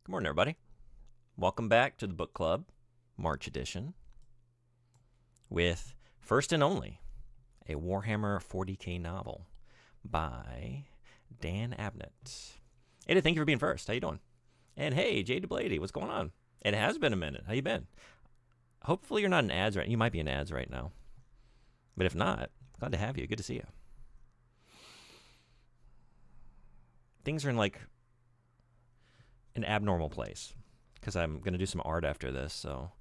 Good morning, everybody. Welcome back to the book club, March edition, with First and Only, a Warhammer 40k novel by Dan Abnett. Ada, thank you for being first. How you doing? And hey, Jay DeBlady, what's going on? It has been a minute. How you been? Hopefully you're not in ads right now. You might be in ads right now. But if not, glad to have you. Good to see you. Things are in like an abnormal place because I'm going to do some art after this, so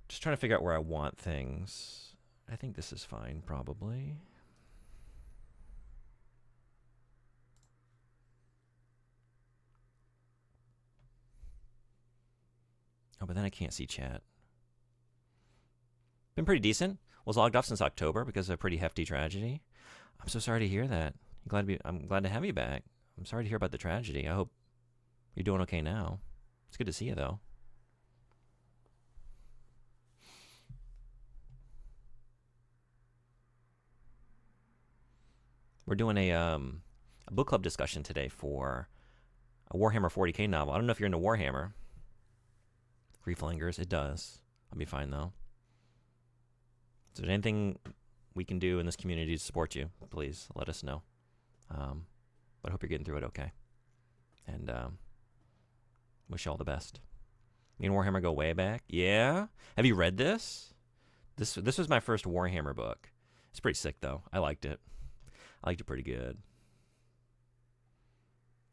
just trying to figure out where I want things. I think this is fine, probably. Oh, but then I can't see chat. Been pretty decent. Was logged off since October because of a pretty hefty tragedy. I'm so sorry to hear that. I'm glad to have you back. I'm sorry to hear about the tragedy. I hope you're doing okay now. It's good to see you, though. We're doing a book club discussion today for a Warhammer 40k novel. I don't know if you're into Warhammer. Grieflingers, it does. I'll be fine, though. If there's anything we can do in this community to support you, please let us know. But I hope you're getting through it okay. And wish you all the best. Me and Warhammer go way back. Yeah? Have you read this? This was my first Warhammer book. It's pretty sick, though. I liked it. I liked it pretty good.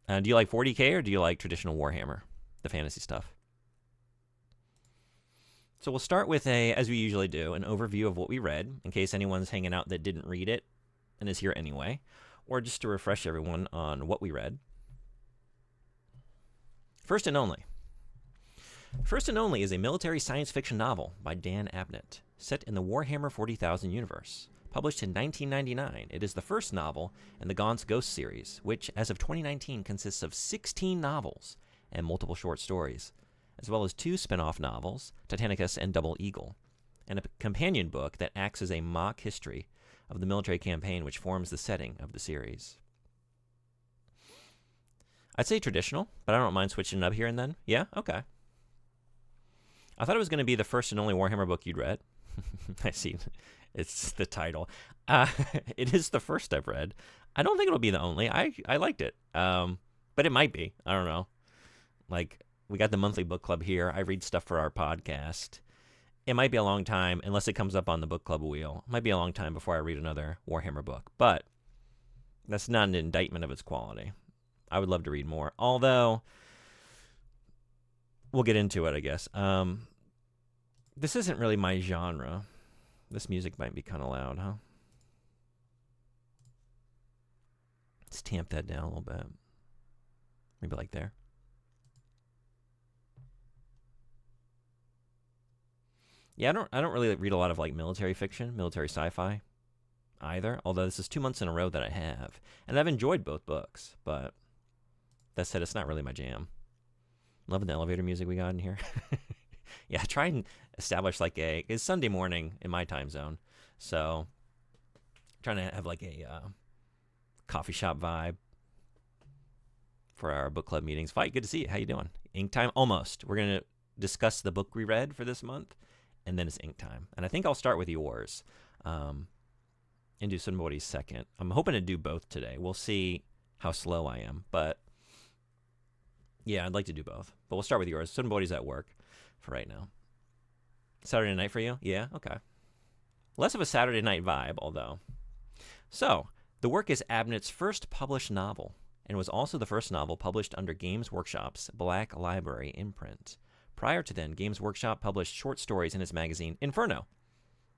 Do you like 40k or do you like traditional Warhammer, the fantasy stuff? So we'll start with as we usually do, an overview of what we read, in case anyone's hanging out that didn't read it and is here anyway, or just to refresh everyone on what we read. First and Only. First and Only is a military science fiction novel by Dan Abnett, set in the Warhammer 40,000 universe. Published in 1999, it is the first novel in the Gaunt's Ghost series, which, as of 2019, consists of 16 novels and multiple short stories, as well as 2 spin-off novels, Titanicus and Double Eagle, and a companion book that acts as a mock history of the military campaign which forms the setting of the series. I'd say traditional, but I don't mind switching it up here and then. Yeah? Okay. I thought it was going to be the first and only Warhammer book you'd read. I see. It's the title. It is the first I've read. I don't think it'll be the only. I liked it. But it might be. I don't know. Like, we got the monthly book club here. I read stuff for our podcast. It might be a long time, unless it comes up on the book club wheel. It might be a long time before I read another Warhammer book. But that's not an indictment of its quality. I would love to read more. Although, we'll get into it, I guess. This isn't really my genre. This music might be kind of loud, huh? Let's tamp that down a little bit. Maybe like there. Yeah, I don't really read a lot of like military fiction, military sci-fi either. Although this is 2 months in a row that I have, and I've enjoyed both books. But that said, it's not really my jam. Loving the elevator music we got in here. Yeah, try and establish like it's Sunday morning in my time zone, so trying to have like a coffee shop vibe for our book club meetings. Fight, good to see you. How you doing? Ink time, almost. We're gonna discuss the book we read for this month, and then it's ink time. And I think I'll start with yours, and do somebody's second. I'm hoping to do both today. We'll see how slow I am, but yeah, I'd like to do both. But we'll start with yours. Somebody's at work for right now. Saturday night for you? Yeah, okay. Less of a Saturday night vibe, although. So, the work is Abnett's first published novel, and was also the first novel published under Games Workshop's Black Library imprint. Prior to then, Games Workshop published short stories in its magazine Inferno,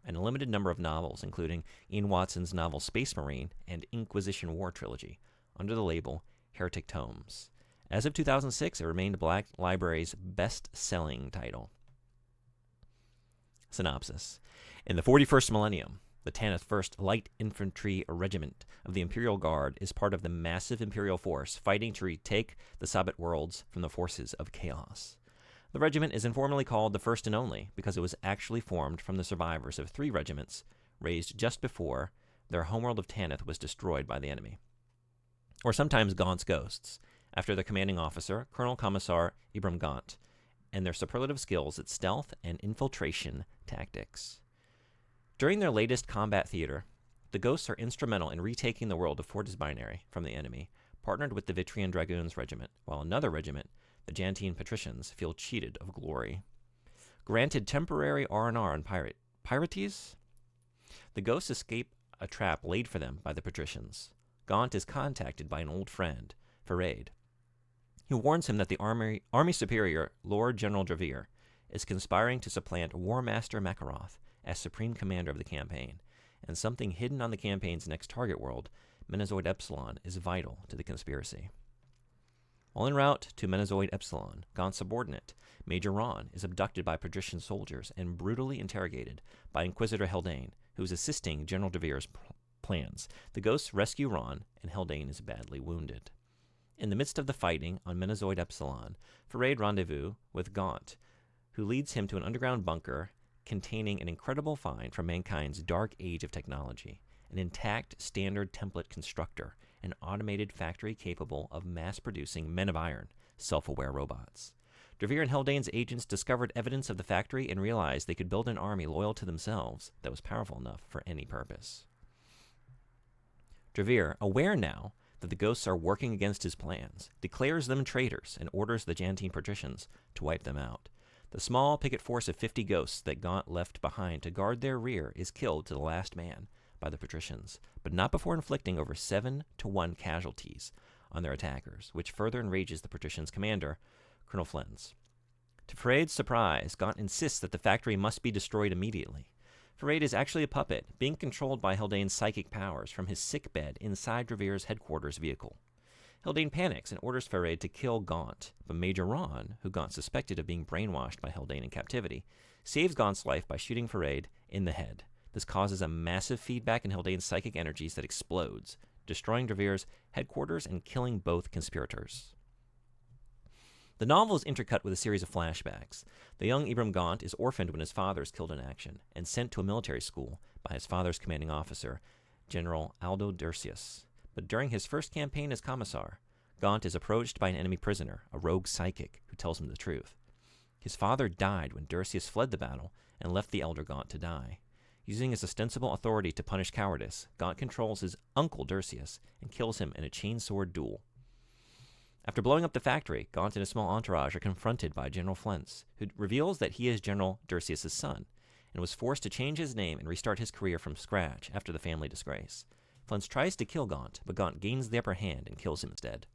and a limited number of novels, including Ian Watson's novel Space Marine and Inquisition War trilogy, under the label Heretic Tomes. As of 2006, it remained Black Library's best-selling title. Synopsis. In the 41st millennium, the Tanith 1st Light Infantry Regiment of the Imperial Guard is part of the massive Imperial force fighting to retake the Sabbat worlds from the forces of chaos. The regiment is informally called the First and Only because it was actually formed from the survivors of 3 regiments raised just before their homeworld of Tanith was destroyed by the enemy. Or sometimes Gaunt's Ghosts, after their commanding officer, Colonel Commissar Ibram Gaunt, and their superlative skills at stealth and infiltration tactics. During their latest combat theater, the Ghosts are instrumental in retaking the world of Fortis Binary from the enemy, partnered with the Vitrian Dragoons Regiment, while another regiment, the Jantine Patricians, feel cheated of glory. Granted temporary R&R on pirates, the Ghosts escape a trap laid for them by the Patricians. Gaunt is contacted by an old friend, Ferraid, who warns him that the Army Superior, Lord General Dravir, is conspiring to supplant War Master Makaroth as supreme commander of the campaign, and something hidden on the campaign's next target world, Menazoid Epsilon, is vital to the conspiracy. While en route to Menazoid Epsilon, Gaunt's subordinate, Major Ron, is abducted by Patrician soldiers and brutally interrogated by Inquisitor Haldane, who is assisting General Dravir's plans. The Ghosts rescue Ron, and Haldane is badly wounded. In the midst of the fighting on Menazoid Epsilon, Ferraid rendezvous with Gaunt, who leads him to an underground bunker containing an incredible find from mankind's dark age of technology, an intact standard template constructor, an automated factory capable of mass-producing men of iron, self-aware robots. Dravir and Haldane's agents discovered evidence of the factory and realized they could build an army loyal to themselves that was powerful enough for any purpose. Dravir, aware now that the Ghosts are working against his plans, declares them traitors and orders the Jantine Patricians to wipe them out. The small picket force of 50 Ghosts that Gaunt left behind to guard their rear is killed to the last man by the Patricians, but not before inflicting over 7-1 casualties on their attackers, which further enrages the Patricians' commander, Colonel Flens. To Ferraid's surprise, Gaunt insists that the factory must be destroyed immediately. Ferraid is actually a puppet, being controlled by Haldane's psychic powers from his sickbed inside Dravir's headquarters vehicle. Haldane panics and orders Ferraid to kill Gaunt, but Major Ron, who Gaunt suspected of being brainwashed by Haldane in captivity, saves Gaunt's life by shooting Ferraid in the head. This causes a massive feedback in Haldane's psychic energies that explodes, destroying Dravir's headquarters and killing both conspirators. The novel is intercut with a series of flashbacks. The young Ibram Gaunt is orphaned when his father is killed in action and sent to a military school by his father's commanding officer, General Aldo Dercius. But during his first campaign as commissar, Gaunt is approached by an enemy prisoner, a rogue psychic, who tells him the truth. His father died when Dercius fled the battle and left the elder Gaunt to die. Using his ostensible authority to punish cowardice, Gaunt controls his uncle Dercius and kills him in a chainsword duel. After blowing up the factory, Gaunt and a small entourage are confronted by General Flens, who reveals that he is General Dercius' son, and was forced to change his name and restart his career from scratch after the family disgrace. Flens tries to kill Gaunt, but Gaunt gains the upper hand and kills him instead.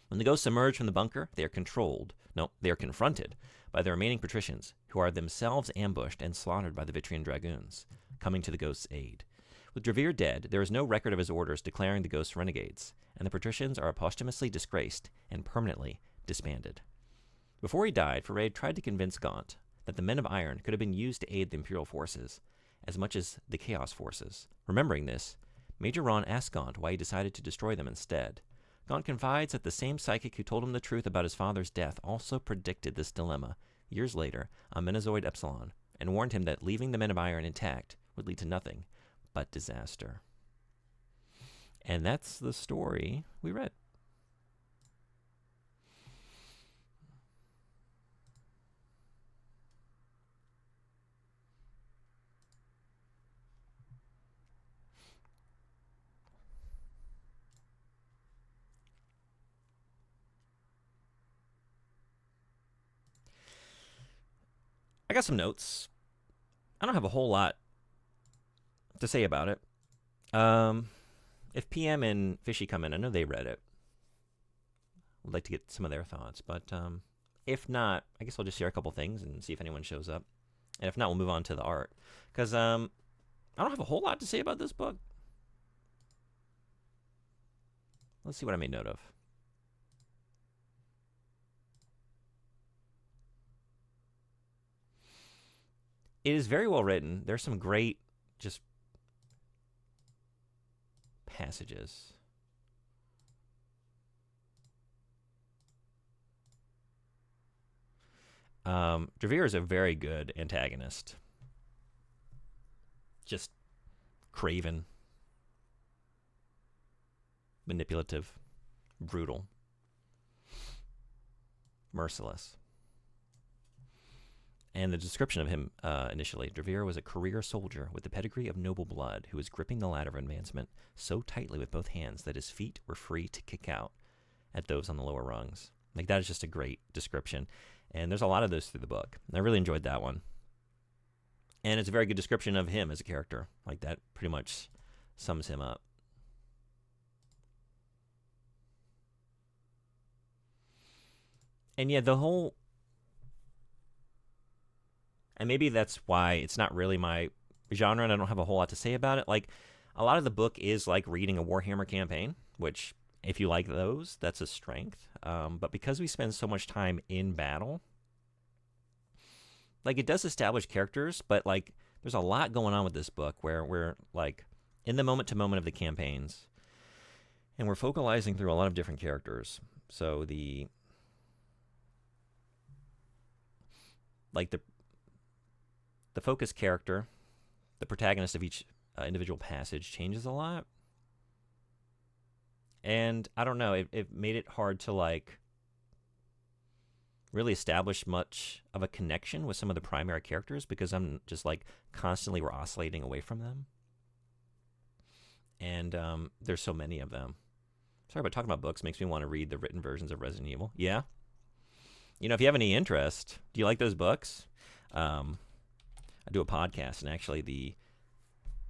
When the Ghosts emerge from the bunker, they are confronted by the remaining Patricians, who are themselves ambushed and slaughtered by the Vitrian Dragoons, coming to the Ghosts' aid. With Dravir dead, there is no record of his orders declaring the Ghosts renegades, and the Patricians are posthumously disgraced and permanently disbanded. Before he died, Ferraid tried to convince Gaunt that the Men of Iron could have been used to aid the Imperial forces, as much as the Chaos forces. Remembering this, Major Ron asks Gaunt why he decided to destroy them instead. Gaunt confides that the same psychic who told him the truth about his father's death also predicted this dilemma years later on Menazoid Epsilon, and warned him that leaving the Men of Iron intact would lead to nothing but disaster. And that's the story we read. I got some notes. I don't have a whole lot to say about it. If PM and Fishy come in, I know they read it. Would like to get some of their thoughts, but if not, I guess I'll just share a couple things and see if anyone shows up. And if not, we'll move on to the art. Because I don't have a whole lot to say about this book. Let's see what I made note of. It is very well written. There's some great just passages. Dravir is a very good antagonist. Just craven, manipulative, brutal. merciless. And the description of him initially, Dervere was a career soldier with the pedigree of noble blood who was gripping the ladder of advancement so tightly with both hands that his feet were free to kick out at those on the lower rungs. Like, that is just a great description. And there's a lot of those through the book. I really enjoyed that one. And it's a very good description of him as a character. Like, that pretty much sums him up. And yeah, the whole... And maybe that's why it's not really my genre and I don't have a whole lot to say about it. Like, a lot of the book is like reading a Warhammer campaign, which, if you like those, that's a strength. But because we spend so much time in battle, like, it does establish characters, but, like, there's a lot going on with this book where we're, like, in the moment-to-moment of the campaigns, and we're focalizing through a lot of different characters. So the focus character, the protagonist of each individual passage changes a lot. And I don't know, it made it hard to, like, really establish much of a connection with some of the primary characters because I'm just, like, constantly we're oscillating away from them. And there's so many of them. Sorry, but talking about books makes me want to read the written versions of Resident Evil. Yeah? You know, if you have any interest, do you like those books? I do a podcast, and actually the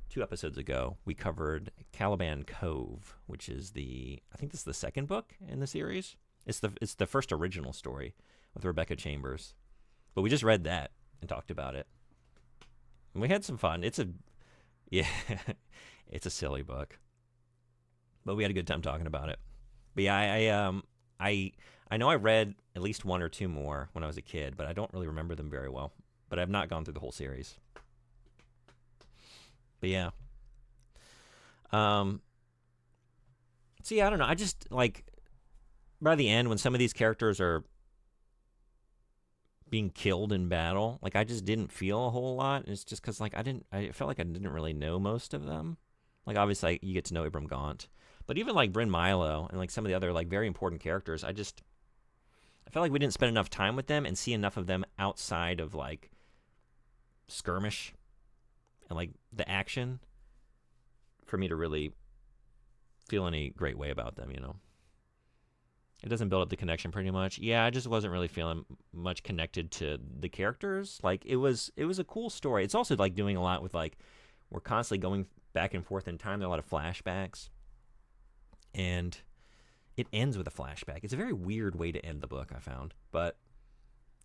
2 episodes ago, we covered Caliban Cove, which is I think this is the second book in the series. It's the first original story with Rebecca Chambers. But we just read that and talked about it. And we had some fun. It's a silly book. But we had a good time talking about it. But yeah, I know I read at least 1 or 2 more when I was a kid, but I don't really remember them very well. But I've not gone through the whole series. But yeah. So yeah, I don't know. I just, like, by the end, when some of these characters are being killed in battle, like, I just didn't feel a whole lot. And it's just because, like, I felt like I didn't really know most of them. Like, obviously, you get to know Ibram Gaunt. But even, like, Bryn Milo and, like, some of the other, like, very important characters, I felt like we didn't spend enough time with them and see enough of them outside of, like, skirmish and, like, the action for me to really feel any great way about them, you know. It doesn't build up the connection pretty much. Yeah, I just wasn't really feeling much connected to the characters. Like, it was a cool story. It's also, like, doing a lot with, like, we're constantly going back and forth in time. There are a lot of flashbacks. And it ends with a flashback. It's a very weird way to end the book, I found. But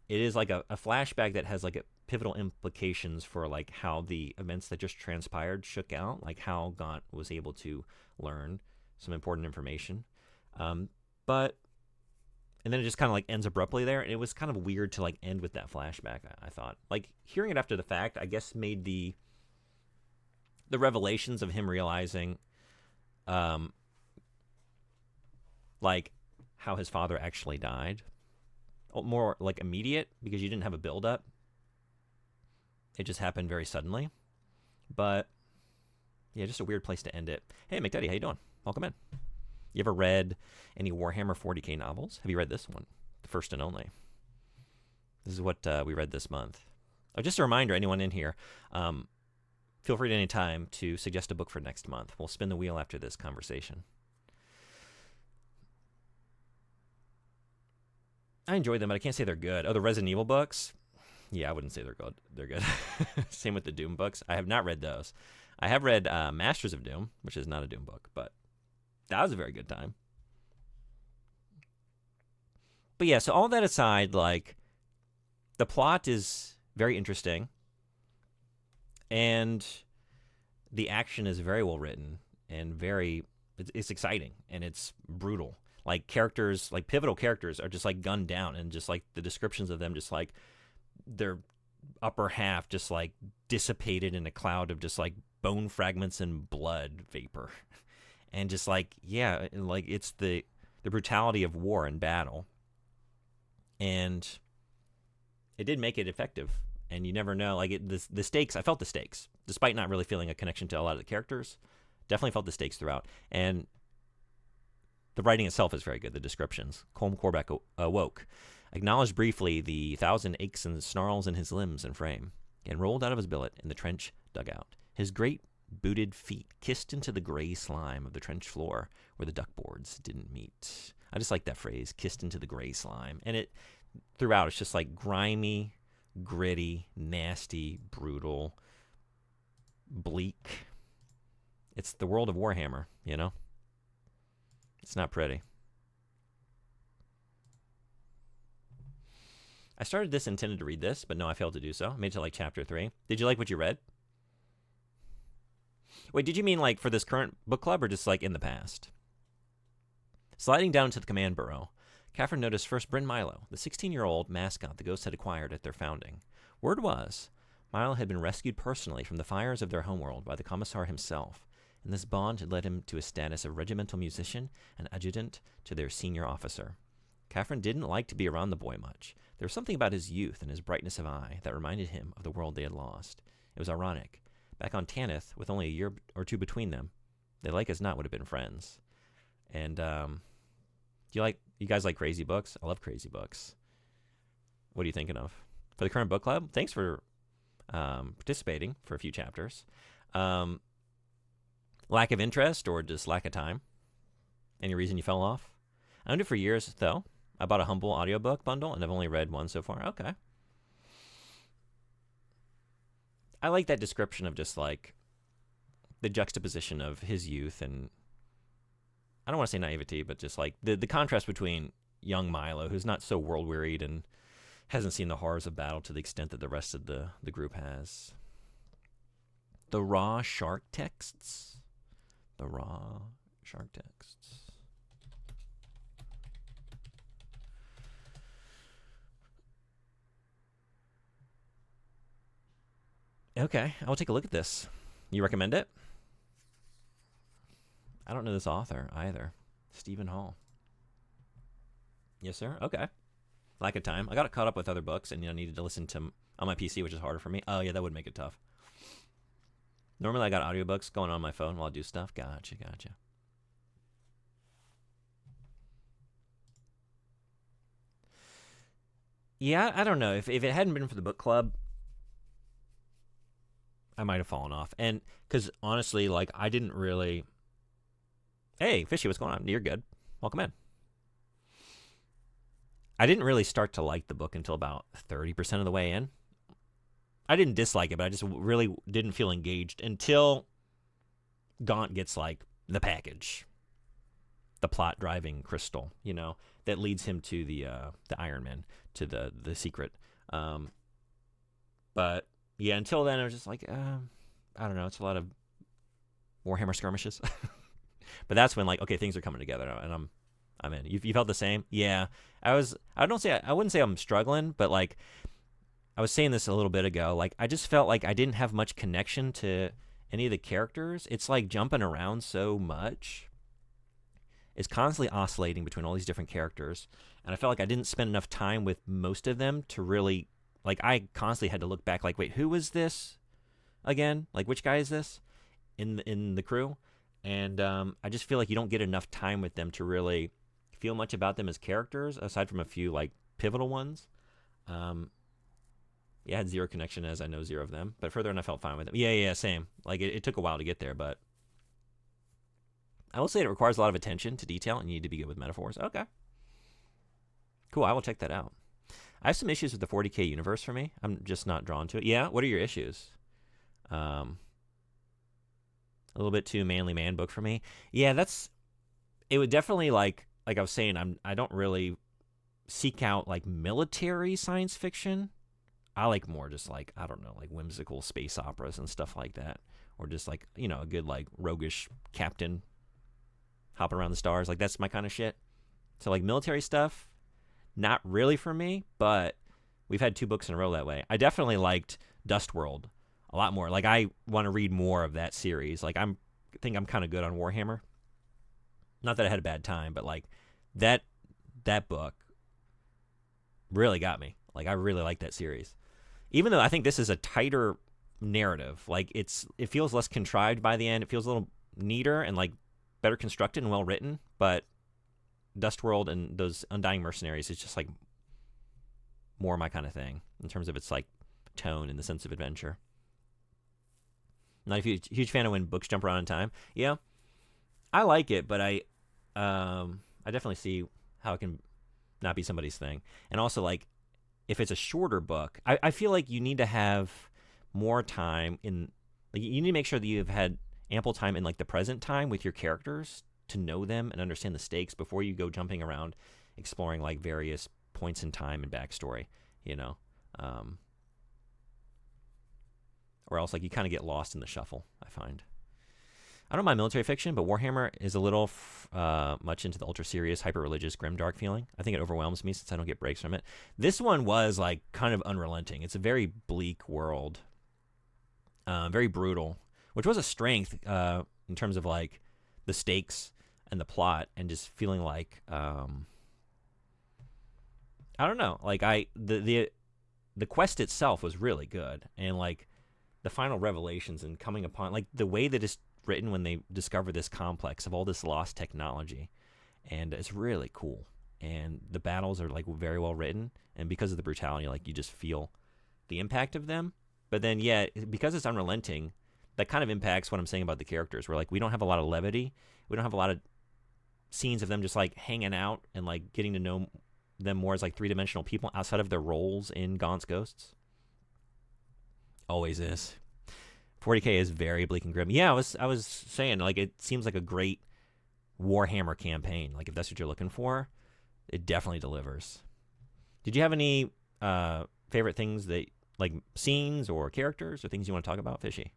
it is like a flashback that has, like, a pivotal implications for, like, how the events that just transpired shook out, like how Gaunt was able to learn some important information. And then it just kind of, like, ends abruptly there. And it was kind of weird to, like, end with that flashback, I thought. Like, hearing it after the fact, I guess made the revelations of him realizing, like, how his father actually died more, like, immediate, because you didn't have a build-up. It just happened very suddenly. But yeah, just a weird place to end it. Hey, McDaddy, how you doing? Welcome in. You ever read any Warhammer 40k novels? Have you read this one? The first and only. This is what we read this month. Oh, just a reminder, anyone in here, feel free at any time to suggest a book for next month. We'll spin the wheel after this conversation. I enjoy them, but I can't say they're good. Oh, the Resident Evil books? Yeah, I wouldn't say they're good. They're good. Same with the Doom books. I have not read those. I have read Masters of Doom, which is not a Doom book, but that was a very good time. But yeah, so all that aside, like, the plot is very interesting, and the action is very well written and it's exciting, and it's brutal. Like, characters, like, pivotal characters are just, like, gunned down, and just, like, the descriptions of them just, like, their upper half just, like, dissipated in a cloud of just, like, bone fragments and blood vapor. And just, like, yeah, like, it's the brutality of war and battle. And it did make it effective. And you never know, like, the stakes, I felt the stakes, despite not really feeling a connection to a lot of the characters. Definitely felt the stakes throughout. And the writing itself is very good, the descriptions. Colm Corbeck awoke. acknowledged briefly the thousand aches and snarls in his limbs and frame, and rolled out of his billet in the trench dugout. His great booted feet kissed into the gray slime of the trench floor where the duckboards didn't meet. I just like that phrase, kissed into the gray slime. And it throughout, it's just like grimy, gritty, nasty, brutal, bleak. It's the world of Warhammer, you know? It's not pretty. I started this intended to read this, but no, I failed to do so. I made it to like chapter 3. Did you like what you read? Wait, did you mean like for this current book club or just like in the past? Sliding down to the command burrow, Catherine noticed first Bryn Milo, the 16-year-old mascot the ghosts had acquired at their founding. Word was, Milo had been rescued personally from the fires of their homeworld by the commissar himself, and this bond had led him to a status of regimental musician and adjutant to their senior officer. Catherine didn't like to be around the boy much. There was something about his youth and his brightness of eye that reminded him of the world they had lost. It was ironic. Back on Tanith, with only a year or two between them, they like as not would have been friends. And do you guys like crazy books? I love crazy books. What are you thinking of for the current book club? Thanks for participating for a few chapters. Lack of interest or just lack of time? Any reason you fell off? I owned it for years, though. I bought a humble audiobook bundle, and I've only read one so far. Okay. I like that description of just like the juxtaposition of his youth and I don't want to say naivety, but just like the contrast between young Milo, who's not so world-wearied and hasn't seen the horrors of battle to the extent that the rest of the group has. The raw shark texts. The raw shark texts. Okay, I'll take a look at this. You recommend it? I don't know this author either. Stephen Hall. Yes, sir? Okay. Lack of time. I got it caught up with other books and needed to listen to on my PC, which is harder for me. Oh, yeah, that would make it tough. Normally, I got audiobooks going on my phone while I do stuff. Gotcha. Yeah, I don't know. If it hadn't been for the book club, I might have fallen off. And because honestly, like, I didn't really. Hey, Fishy, what's going on? You're good. Welcome in. I didn't really start to like the book until about 30% of the way in. I didn't dislike it, but I just really didn't feel engaged until Gaunt gets like the package, the plot driving crystal, that leads him to the Iron Man, to the secret. But yeah, until then I was just like, I don't know. It's a lot of Warhammer skirmishes, but that's when like, okay, things are coming together, and I'm in. You felt the same? Yeah, I wouldn't say I'm struggling, but like. I was saying this a little bit ago, like I just felt like I didn't have much connection to any of the characters. It's like jumping around so much. It's constantly oscillating between all these different characters. And I felt like I didn't spend enough time with most of them to really, like I constantly had to look back like, wait, who was this again? Like which guy is this in the crew? And I just feel like you don't get enough time with them to really feel much about them as characters, aside from a few like pivotal ones. Yeah, I had zero connection as I know zero of them. But further on, I felt fine with them. Yeah, same. Like, it took a while to get there, but I will say it requires a lot of attention to detail, and you need to be good with metaphors. Okay. Cool, I will check that out. I have some issues with the 40K universe for me. I'm just not drawn to it. Yeah, what are your issues? A little bit too manly man book for me. Yeah, it would definitely, like I was saying, I don't really seek out, like, military science fiction. I like more just like, I don't know, like whimsical space operas and stuff like that. Or just like, a good like roguish captain hopping around the stars. Like that's my kind of shit. So like military stuff, not really for me, but we've had 2 books in a row that way. I definitely liked Dust World a lot more. Like I want to read more of that series. Like I think I'm kind of good on Warhammer. Not that I had a bad time, but like that book really got me. Like I really like that series. Even though I think this is a tighter narrative, like it feels less contrived by the end. It feels a little neater and like better constructed and well written. But Dust World and those Undying Mercenaries is just like more my kind of thing in terms of its like tone and the sense of adventure. Not a huge fan of when books jump around in time. Yeah, I like it, but I definitely see how it can not be somebody's thing. And also, like, if it's a shorter book, I feel like you need to have more time in, like, you need to make sure that you've had ample time in, like, the present time with your characters to know them and understand the stakes before you go jumping around exploring, like, various points in time and backstory, you know? Or else, like, you kind of get lost in the shuffle, I find. I don't mind military fiction, but Warhammer is a little much into the ultra-serious, hyper-religious, grim-dark feeling. I think it overwhelms me since I don't get breaks from it. This one was, like, kind of unrelenting. It's a very bleak world, very brutal, which was a strength in terms of, like, the stakes and the plot and just feeling like, I don't know, like, the quest itself was really good, and, like, the final revelations and coming upon, like, the way that it's written when they discover this complex of all this lost technology, and it's really cool, and the battles are, like, very well written, and because of the brutality, like, you just feel the impact of them. But then, yeah, because it's unrelenting, that kind of impacts what I'm saying about the characters, where, like, we don't have a lot of levity, we don't have a lot of scenes of them just, like, hanging out and, like, getting to know them more as, like, three-dimensional people outside of their roles in Gaunt's Ghosts. Always is. 40K is very bleak and grim. Yeah, I was saying, like, it seems like a great Warhammer campaign. Like, if that's what you're looking for, it definitely delivers. Did you have any favorite things that, like, scenes or characters or things you want to talk about, Fishy?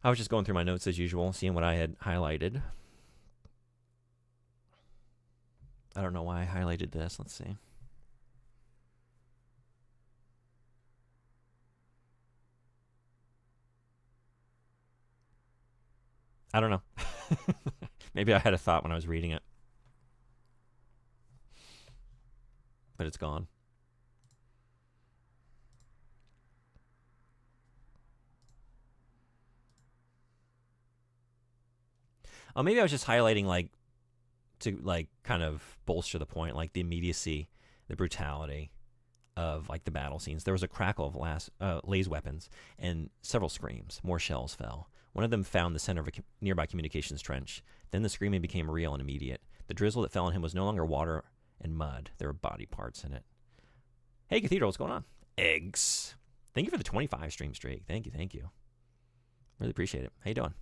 I was just going through my notes as usual, seeing what I had highlighted. I don't know why I highlighted this. Let's see. I don't know. Maybe I had a thought when I was reading it, but it's gone. Oh, maybe I was just highlighting, like, to, like, kind of bolster the point, like the immediacy, the brutality of, like, the battle scenes. There was a crackle of laser weapons and several screams. More shells fell. One of them found the center of a nearby communications trench. Then the screaming became real and immediate. The drizzle that fell on him was no longer water and mud. There were body parts in it. Hey, Cathedral, what's going on? Eggs. Thank you for the 25 stream streak. Thank you. Really appreciate it. How you doing?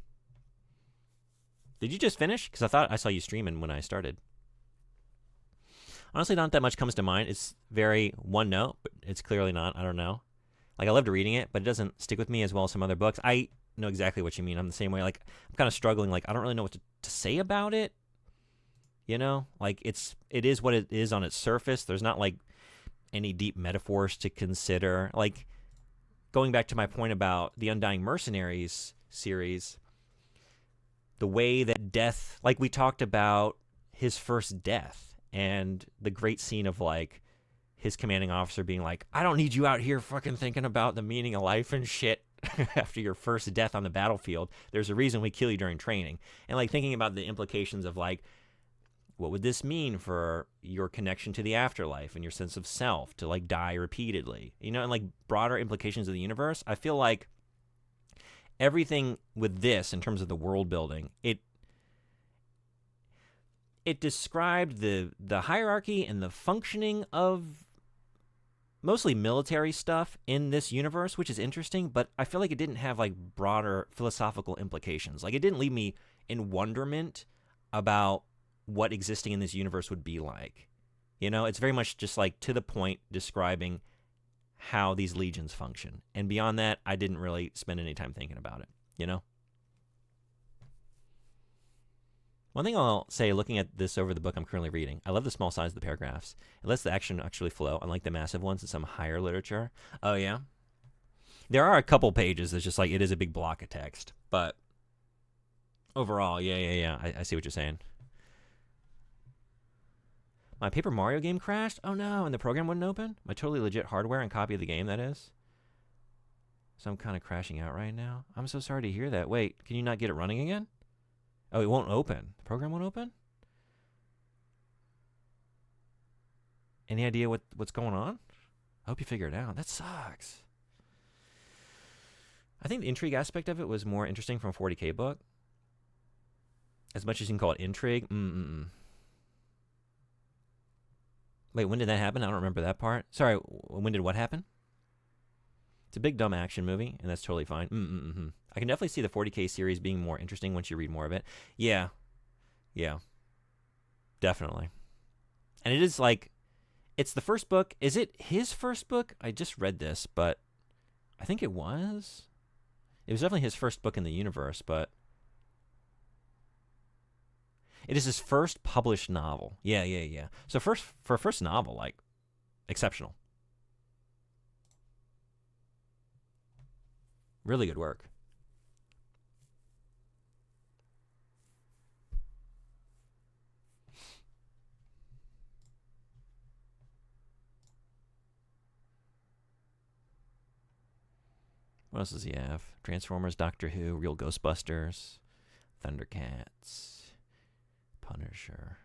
Did you just finish? Because I thought I saw you streaming when I started. Honestly, not that much comes to mind. It's very one note, but it's clearly not. I don't know. Like, I loved reading it, but it doesn't stick with me as well as some other books. I know exactly what you mean. I'm the same way. Like, I'm kind of struggling. Like, I don't really know what to say about it. You know? Like, it is what it is on its surface. There's not, like, any deep metaphors to consider. Like, going back to my point about the Undying Mercenaries series, the way that death, like, we talked about his first death and the great scene of, like, his commanding officer being like, I don't need you out here fucking thinking about the meaning of life and shit after your first death on the battlefield. There's a reason we kill you during training. And, like, thinking about the implications of, like, what would this mean for your connection to the afterlife and your sense of self to, like, die repeatedly, you know, and, like, broader implications of the universe. I feel like everything with this in terms of the world building, it described the hierarchy and the functioning of mostly military stuff in this universe, which is interesting, but I feel like it didn't have, like, broader philosophical implications. Like, it didn't leave me in wonderment about what existing in this universe would be like. You know, it's very much just, like, to the point, describing how these legions function. And beyond that, I didn't really spend any time thinking about it, you know? One thing I'll say, looking at this over the book I'm currently reading, I love the small size of the paragraphs. It lets the action actually flow, unlike the massive ones in some higher literature. Oh, yeah? There are a couple pages that's just, like, it is a big block of text. But overall, yeah. I see what you're saying. My Paper Mario game crashed? Oh, no, and the program wouldn't open? My totally legit hardware and copy of the game, that is. So I'm kind of crashing out right now. I'm so sorry to hear that. Wait, can you not get it running again? Oh, it won't open. The program won't open? Any idea what's going on? I hope you figure it out. That sucks. I think the intrigue aspect of it was more interesting from a 40K book. As much as you can call it intrigue. Wait, when did that happen? I don't remember that part. Sorry, when did what happen? It's a big, dumb action movie, and that's totally fine. I can definitely see the 40K series being more interesting once you read more of it. Yeah. Definitely. And it is like, it's the first book. Is it his first book? I just read this, but I think it was. It was definitely his first book in the universe, but it is his first published novel. Yeah. So for a first novel, like, exceptional. Really good work. What else does he have? Transformers, Doctor Who, Real Ghostbusters, Thundercats, Punisher.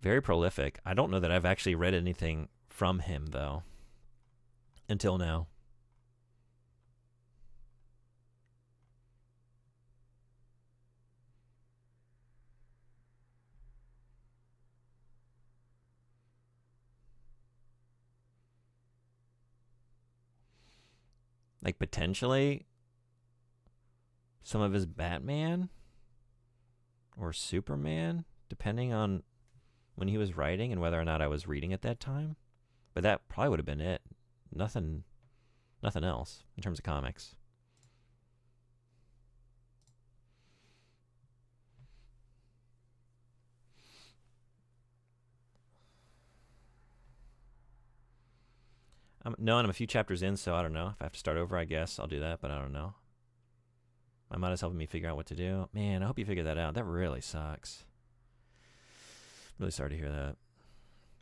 Very prolific. I don't know that I've actually read anything from him, though, until now. Like, potentially some of his Batman or Superman, depending on when he was writing and whether or not I was reading at that time. But that probably would have been it. Nothing else in terms of comics. No, and I'm a few chapters in, so I don't know. If I have to start over, I guess I'll do that, but I don't know. My mod is helping me figure out what to do. Man, I hope you figure that out. That really sucks. Really sorry to hear that.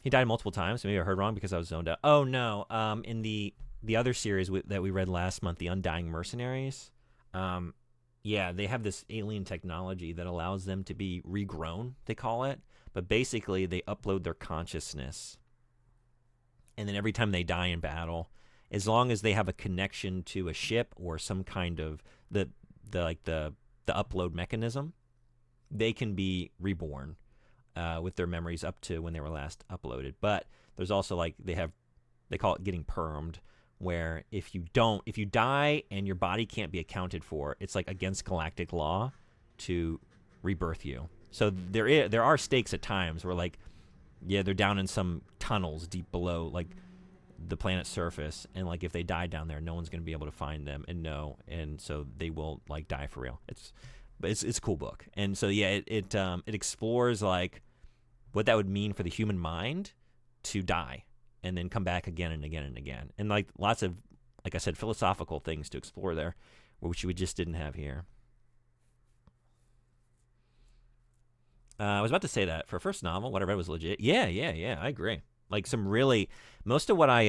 He died multiple times. Maybe I heard wrong because I was zoned out. Oh, no. In the other series that we read last month, The Undying Mercenaries, yeah, they have this alien technology that allows them to be regrown, they call it. But basically, they upload their consciousness. And then every time they die in battle, as long as they have a connection to a ship or some kind of the upload mechanism, they can be reborn with their memories up to when they were last uploaded. But there's also like they call it getting permed, where if you die and your body can't be accounted for, it's like against galactic law to rebirth you. So there are stakes at times where, like, yeah, they're down in some tunnels deep below, like, the planet's surface, and like if they die down there, no one's going to be able to find them, and so they will like die for real. It's a cool book, and so yeah, it explores like what that would mean for the human mind to die and then come back again and again and again, and like lots of, like I said, philosophical things to explore there, which we just didn't have here. I was about to say that for a first novel, what I read was legit. Yeah, I agree. Like most of what I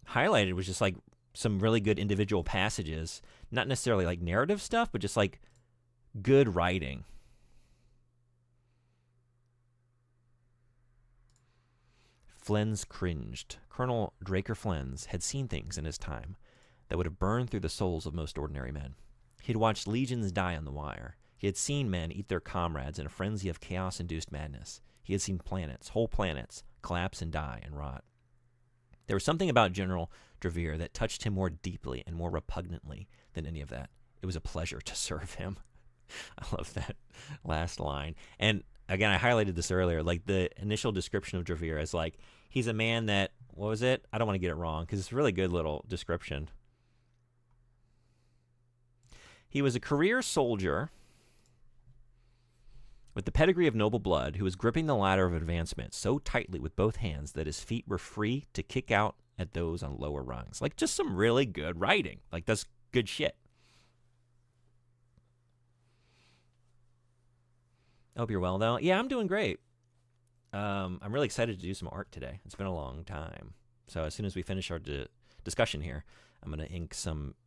highlighted was just like some really good individual passages, not necessarily like narrative stuff, but just like good writing. Flens cringed. Colonel Draker Flens had seen things in his time that would have burned through the souls of most ordinary men. He had watched legions die on the wire. He had seen men eat their comrades in a frenzy of chaos-induced madness. He had seen planets, whole planets, collapse and die and rot. There was something about General Drevere that touched him more deeply and more repugnantly than any of that. It was a pleasure to serve him. I love that last line. And again, I highlighted this earlier, like the initial description of Drevere as like, he's a man that, what was it? I don't want to get it wrong because it's a really good little description. He was a career soldier with the pedigree of noble blood, who was gripping the ladder of advancement so tightly with both hands that his feet were free to kick out at those on lower rungs. Like, just some really good writing. Like, that's good shit. I hope you're well, though. Yeah, I'm doing great. I'm really excited to do some art today. It's been a long time. So as soon as we finish our discussion here, I'm going to ink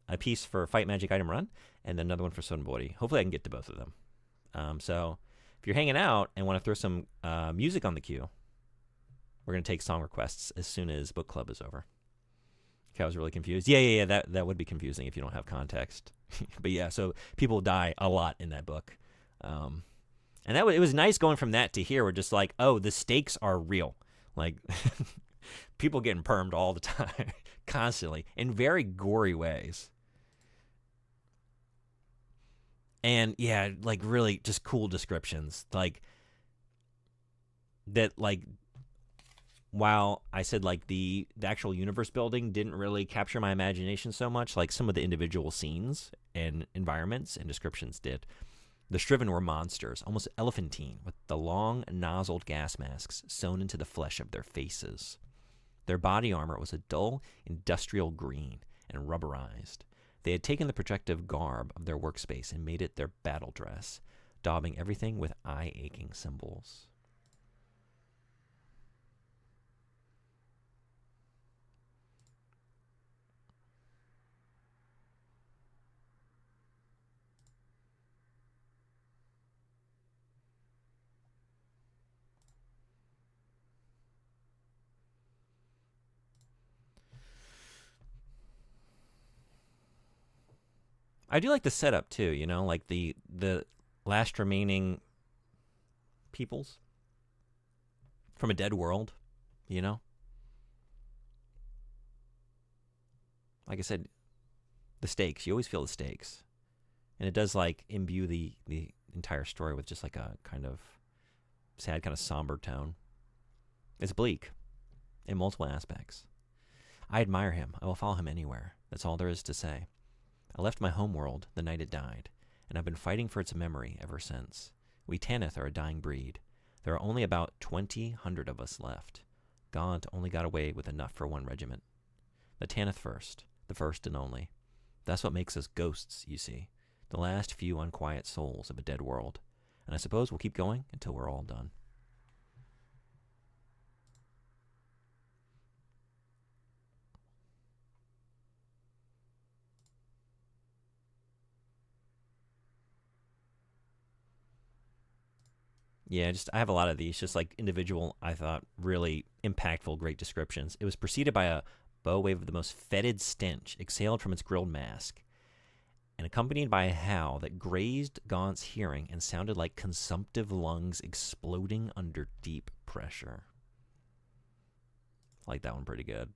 a piece for Fight Magic Item Run and then another one for Sonbori. Hopefully I can get to both of them. So if If you're hanging out and want to throw some music on the queue, we're going to take song requests as soon as book club is over. Okay, I was really confused. Yeah. That would be confusing if you don't have context. But yeah, so people die a lot in that book. And it was nice going from that to here. We're just like, oh, the stakes are real. Like, people getting permed all the time, constantly, in very gory ways. And yeah, like really just cool descriptions. Like, that, like, while I said like the actual universe building didn't really capture my imagination so much, like some of the individual scenes and environments and descriptions did. The Striven were monsters, almost elephantine, with the long nozzled gas masks sewn into the flesh of their faces. Their body armor was a dull industrial green and rubberized. They had taken the protective garb of their workspace and made it their battle dress, daubing everything with eye-aching symbols. I do like the setup too, you know, like the last remaining peoples from a dead world, you know? Like I said, the stakes. You always feel the stakes. And it does like imbue the entire story with just like a kind of sad, kind of somber tone. It's bleak in multiple aspects. I admire him. I will follow him anywhere. That's all there is to say. I left my homeworld the night it died, and I've been fighting for its memory ever since. We Tanith are a dying breed. There are only about 2,000 of us left. Gaunt only got away with enough for one regiment. The Tanith first, the first and only. That's what makes us ghosts, you see. The last few unquiet souls of a dead world. And I suppose we'll keep going until we're all done. Yeah, I have a lot of these, just like individual, I thought, really impactful, great descriptions. It was preceded by a bow wave of the most fetid stench exhaled from its grilled mask, and accompanied by a howl that grazed Gaunt's hearing and sounded like consumptive lungs exploding under deep pressure. I like that one pretty good.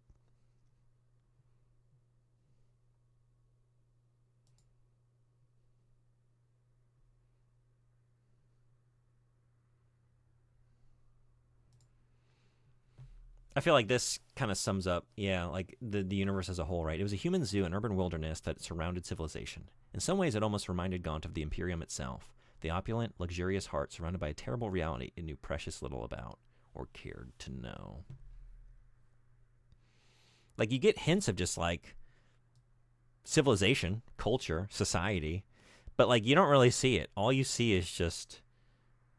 I feel like this kind of sums up, yeah, like the universe as a whole, right? It was a human zoo, an urban wilderness that surrounded civilization. In some ways, it almost reminded Gaunt of the Imperium itself, the opulent, luxurious heart surrounded by a terrible reality it knew precious little about, or cared to know. Like, you get hints of just, like, civilization, culture, society, but, like, you don't really see it. All you see is just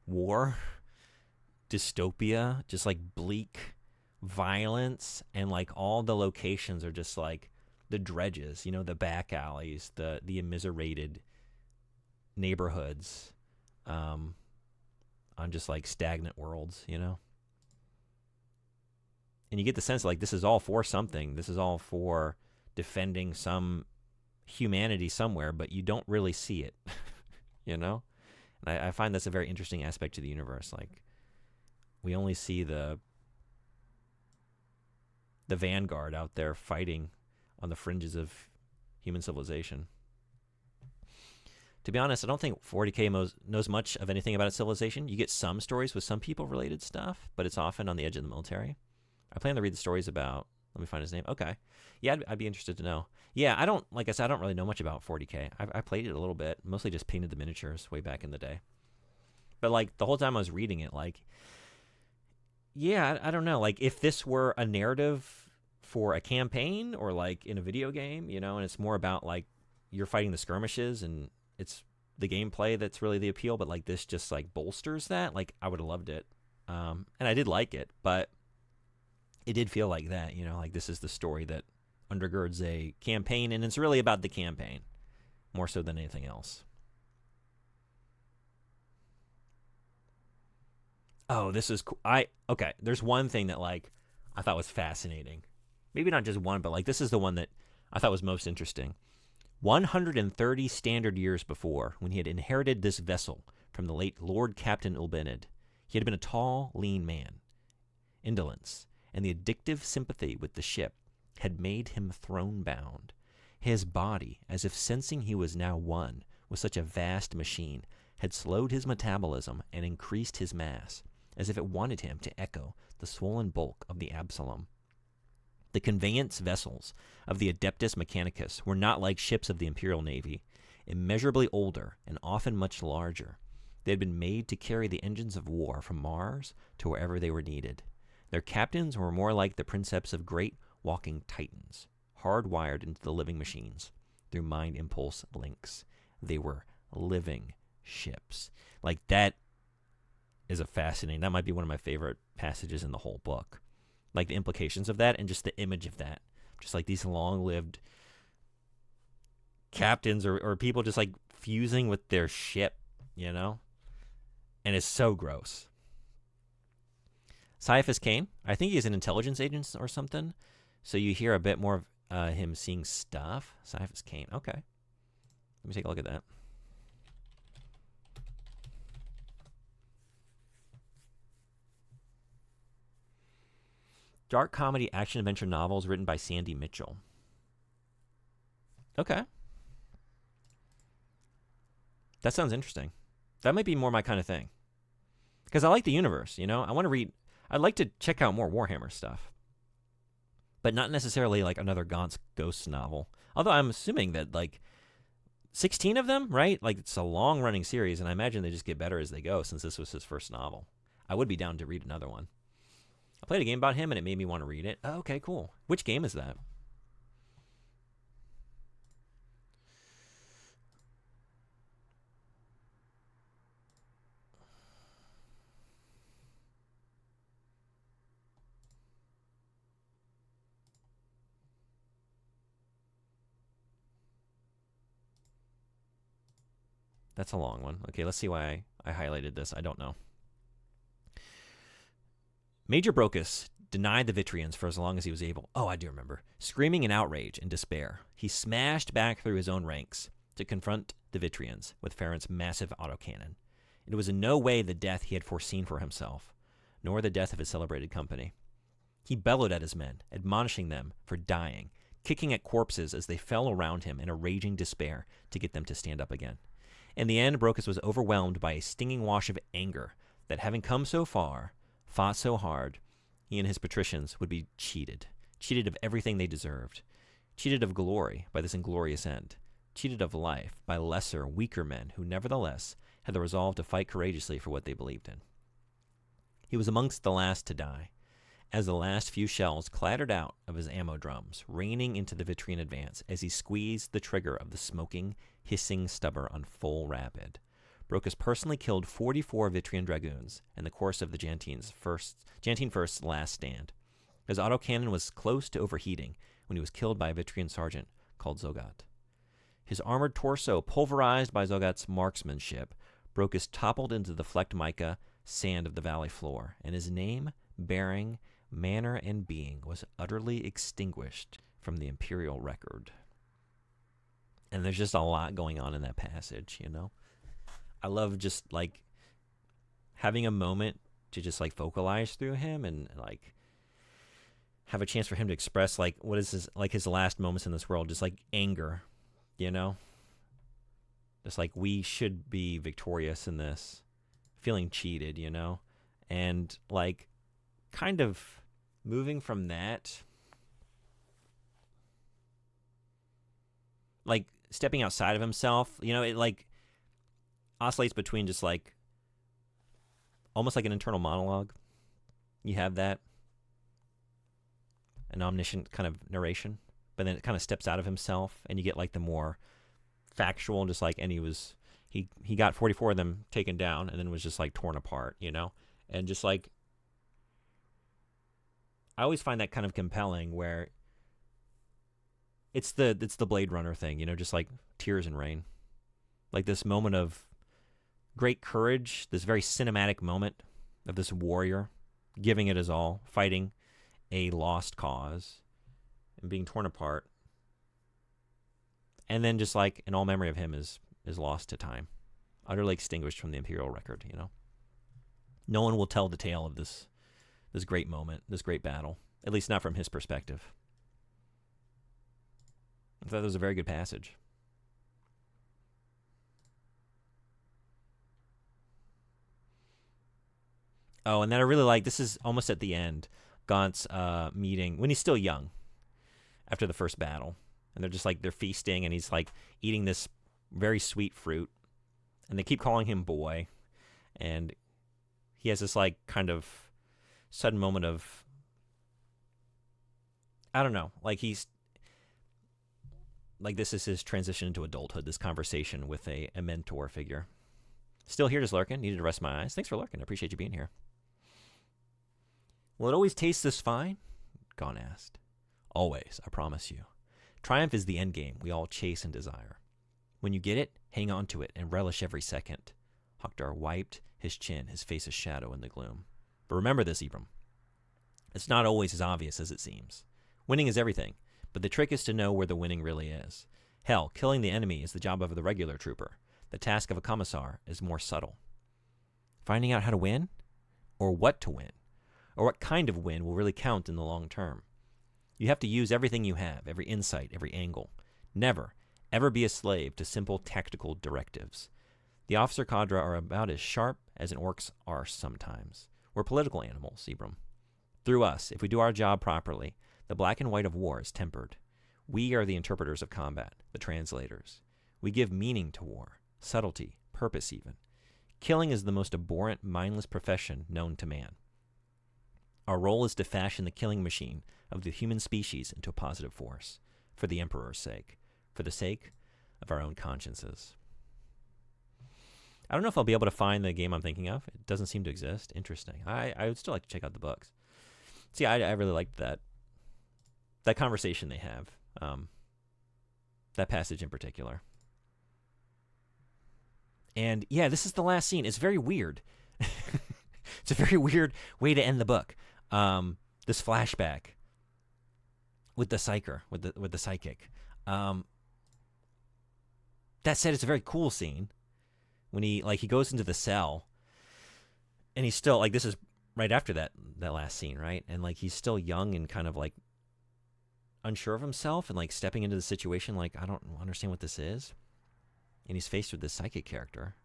war, dystopia, just, like, bleak violence, and like all the locations are just like the dredges, you know, the back alleys, the immiserated neighborhoods, on just like stagnant worlds, you know. And you get the sense like this is all for something. This is all for defending some humanity somewhere, but you don't really see it, you know. And I find that's a very interesting aspect to the universe. Like, we only see the vanguard out there fighting on the fringes of human civilization. To be honest, I don't think 40K knows much of anything about its civilization. You get some stories with some people-related stuff, but it's often on the edge of the military. I plan to read the stories about... Let me find his name. Okay. Yeah, I'd be interested to know. Yeah, I don't really know much about 40K. I played it a little bit, mostly just painted the miniatures way back in the day. But, like, the whole time I was reading it, like... Yeah, I don't know. Like, if this were a narrative for a campaign or like in a video game, you know, and it's more about like you're fighting the skirmishes and it's the gameplay that's really the appeal, but like this just like bolsters that, like I would have loved it. And I did like it, but it did feel like that, you know, like this is the story that undergirds a campaign, and it's really about the campaign more so than anything else. Oh, this is cool. Okay. There's one thing that like I thought was fascinating. Maybe not just one, but like this is the one that I thought was most interesting. 130 standard years before, when he had inherited this vessel from the late Lord Captain Ulbenid, he had been a tall, lean man. Indolence and the addictive sympathy with the ship had made him throne bound. His body, as if sensing he was now one with such a vast machine, had slowed his metabolism and increased his mass, as if it wanted him to echo the swollen bulk of the Absalom. The conveyance vessels of the Adeptus Mechanicus were not like ships of the Imperial Navy, immeasurably older and often much larger. They had been made to carry the engines of war from Mars to wherever they were needed. Their captains were more like the princeps of great walking titans, hardwired into the living machines through mind impulse links. They were living ships. Like, that is a fascinating, that might be one of my favorite passages in the whole book. Like, the implications of that and just the image of that. Just like these long-lived captains or people just like fusing with their ship, you know? And it's so gross. Caiaphas Cain, I think he's an intelligence agent or something. So you hear a bit more of him seeing stuff. Caiaphas Cain, okay. Let me take a look at that. Dark comedy action adventure novels written by Sandy Mitchell. Okay. That sounds interesting. That might be more my kind of thing. Because I like the universe, you know? I want to read... I'd like to check out more Warhammer stuff. But not necessarily like another Gaunt's Ghosts novel. Although I'm assuming that like 16 of them, right? Like it's a long-running series, and I imagine they just get better as they go since this was his first novel. I would be down to read another one. I played a game about him, and it made me want to read it. Oh, okay, cool. Which game is that? That's a long one. Okay, let's see why I highlighted this. I don't know. Major Brocus denied the Vitrians for as long as he was able. Oh, I do remember. Screaming in outrage and despair, he smashed back through his own ranks to confront the Vitrians with Farron's massive autocannon. It was in no way the death he had foreseen for himself, nor the death of his celebrated company. He bellowed at his men, admonishing them for dying, kicking at corpses as they fell around him in a raging despair to get them to stand up again. In the end, Brocus was overwhelmed by a stinging wash of anger that, having come so far, fought so hard, he and his patricians would be cheated of everything they deserved, cheated of glory by this inglorious end, cheated of life by lesser, weaker men who nevertheless had the resolve to fight courageously for what they believed in. He was amongst the last to die, as the last few shells clattered out of his ammo drums, raining into the Vitrian advance as he squeezed the trigger of the smoking, hissing stubber on full rapid. Brocus personally killed 44 Vitrian dragoons in the course of the Jantine First's last stand. His autocannon was close to overheating when he was killed by a Vitrian sergeant called Zogat. His armored torso pulverized by Zogat's marksmanship, Brocus toppled into the flecked mica sand of the valley floor, and his name, bearing, manner, and being was utterly extinguished from the imperial record. And there's just a lot going on in that passage, you know? I love just, like, having a moment to just, like, vocalize through him and, like, have a chance for him to express, like, what is his, like, his last moments in this world, just, like, anger, you know? Just, like, we should be victorious in this, feeling cheated, you know? And, like, kind of moving from that, like, stepping outside of himself, you know, it, like, oscillates between just, like, almost like an internal monologue. You have that, an omniscient kind of narration, but then it kind of steps out of himself, and you get, like, the more factual, just like, and he got 44 of them taken down, and then was just, like, torn apart, you know? And just, like, I always find that kind of compelling, where it's the Blade Runner thing, you know, just like tears and rain. Like this moment of great courage, this very cinematic moment of this warrior giving it his all, fighting a lost cause and being torn apart. And then just like, and all memory of him is lost to time, utterly extinguished from the Imperial record, you know? No one will tell the tale of this great moment, this great battle, at least not from his perspective. I thought that was a very good passage. Oh, and then I really like, this is almost at the end, Gaunt's meeting, when he's still young, after the first battle. And they're just like, they're feasting, and he's like eating this very sweet fruit. And they keep calling him boy. And he has this like kind of sudden moment of, I don't know, like he's, like this is his transition into adulthood, this conversation with a mentor figure. Still here, just lurking. Needed to rest my eyes. Thanks for lurking. I appreciate you being here. Will it always taste this fine? Gaunt asked. Always, I promise you. Triumph is the end game we all chase and desire. When you get it, hang on to it and relish every second. Hokdar wiped his chin, his face a shadow in the gloom. But remember this, Ibram. It's not always as obvious as it seems. Winning is everything, but the trick is to know where the winning really is. Hell, killing the enemy is the job of the regular trooper. The task of a commissar is more subtle. Finding out how to win? Or what to win? Or what kind of win will really count in the long term? You have to use everything you have, every insight, every angle. Never, ever be a slave to simple tactical directives. The officer cadre are about as sharp as an orc's are sometimes. We're political animals, Ibram. Through us, if we do our job properly, the black and white of war is tempered. We are the interpreters of combat, the translators. We give meaning to war, subtlety, purpose even. Killing is the most abhorrent, mindless profession known to man. Our role is to fashion the killing machine of the human species into a positive force, for the Emperor's sake, for the sake of our own consciences. I don't know if I'll be able to find the game I'm thinking of. It doesn't seem to exist. Interesting. I would still like to check out the books. See, I really liked that conversation they have, that passage in particular. And yeah, this is the last scene. It's very weird. It's a very weird way to end the book. This flashback with the psyker, with the psychic. That said, it's a very cool scene when he goes into the cell, and he's still like, this is right after that last scene, right? And like he's still young and kind of like unsure of himself, and like stepping into the situation like, I don't understand what this is. And he's faced with this psychic character.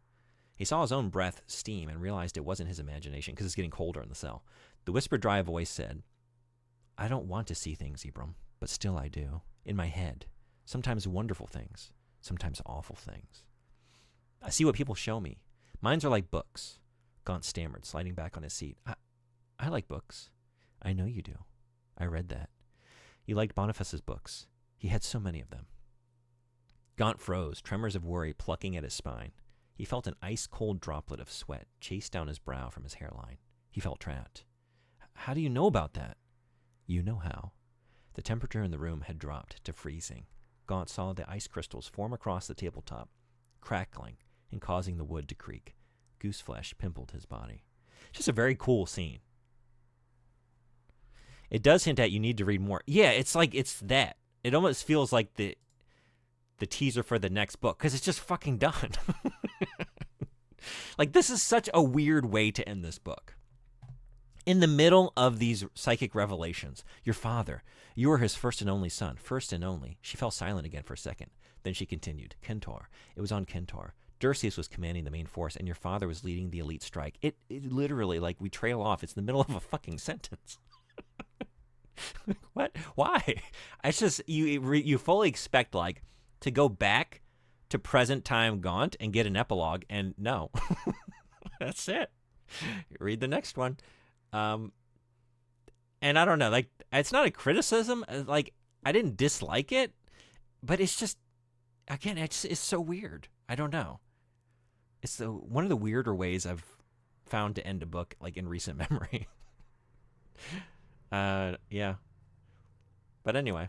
He saw his own breath steam and realized it wasn't his imagination because it's getting colder in the cell. The whispered, dry voice said, I don't want to see things, Ibram, but still I do. In my head. Sometimes wonderful things. Sometimes awful things. I see what people show me. Mines are like books. Gaunt stammered, sliding back on his seat. I like books. I know you do. I read that. You liked Boniface's books. He had so many of them. Gaunt froze, tremors of worry plucking at his spine. He felt an ice-cold droplet of sweat chase down his brow from his hairline. He felt trapped. How do you know about that? You know how. The temperature in the room had dropped to freezing. Gaunt saw the ice crystals form across the tabletop, crackling and causing the wood to creak. Gooseflesh pimpled his body. Just a very cool scene. It does hint at you need to read more. Yeah, it's like it's that. It almost feels like the teaser for the next book, because it's just fucking done. Like, this is such a weird way to end this book. In the middle of these psychic revelations, your father, you were his first and only son, first and only. She fell silent again for a second. Then she continued, Kentor. It was on Kentor. Dursius was commanding the main force, and your father was leading the elite strike. It literally, like, we trail off. It's the middle of a fucking sentence. What? Why? It's just, you fully expect, like, to go back to present time Gaunt and get an epilogue, and no. That's it. Read the next one. And I don't know, like, it's not a criticism. Like, I didn't dislike it, but it's just, again, it's so weird. I don't know. It's one of the weirder ways I've found to end a book, like, in recent memory. Yeah. But anyway,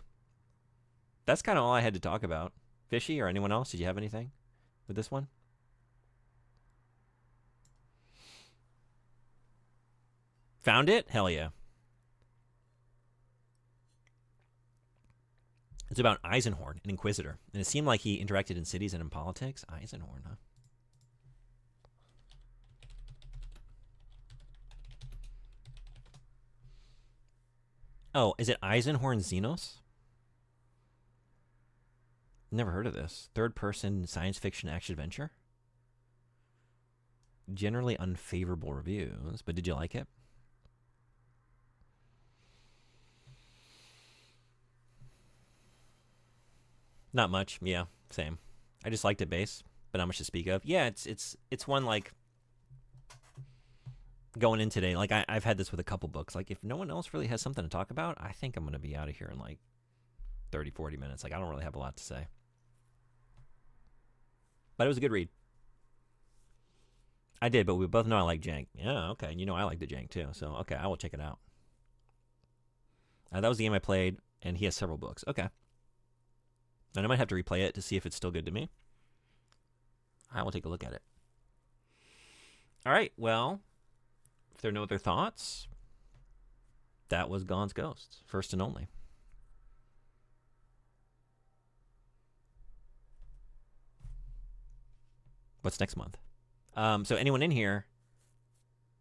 that's kind of all I had to talk about. Fishy or anyone else, did you have anything with this one? Found it? Hell yeah. It's about Eisenhorn, an inquisitor. And it seemed like he interacted in cities and in politics. Eisenhorn, huh? Oh, is it Eisenhorn Xenos? Never heard of this. Third-person science fiction action adventure? Generally unfavorable reviews, but did you like it? Not much. Yeah, same. I just liked it base, but not much to speak of. Yeah, it's one like going in today. Like I've had this with a couple books. Like if no one else really has something to talk about, I think I'm going to be out of here in like 30, 40 minutes. Like I don't really have a lot to say. But it was a good read. I did, but we both know I like jank. Yeah, okay. And you know I like the jank too. So, okay, I will check it out. That was the game I played, and he has several books. Okay. And I might have to replay it to see if it's still good to me. I will take a look at it. All right, well, if there are no other thoughts, that was Gone's Ghosts, first and only. What's next month? So anyone in here,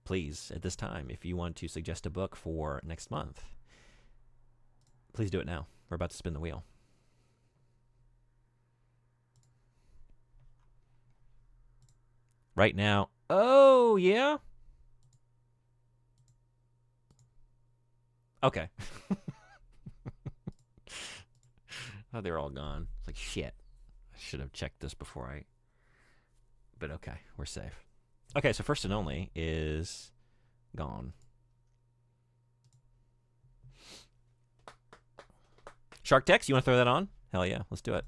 please, at this time, if you want to suggest a book for next month, please do it now. We're about to spin the wheel. Right now. Oh, yeah? Okay. Oh, they're all gone. It's like, shit. I should have checked this before I... But okay, we're safe. Okay, so first and only is gone. Shark Text, you want to throw that on? Hell yeah, let's do it.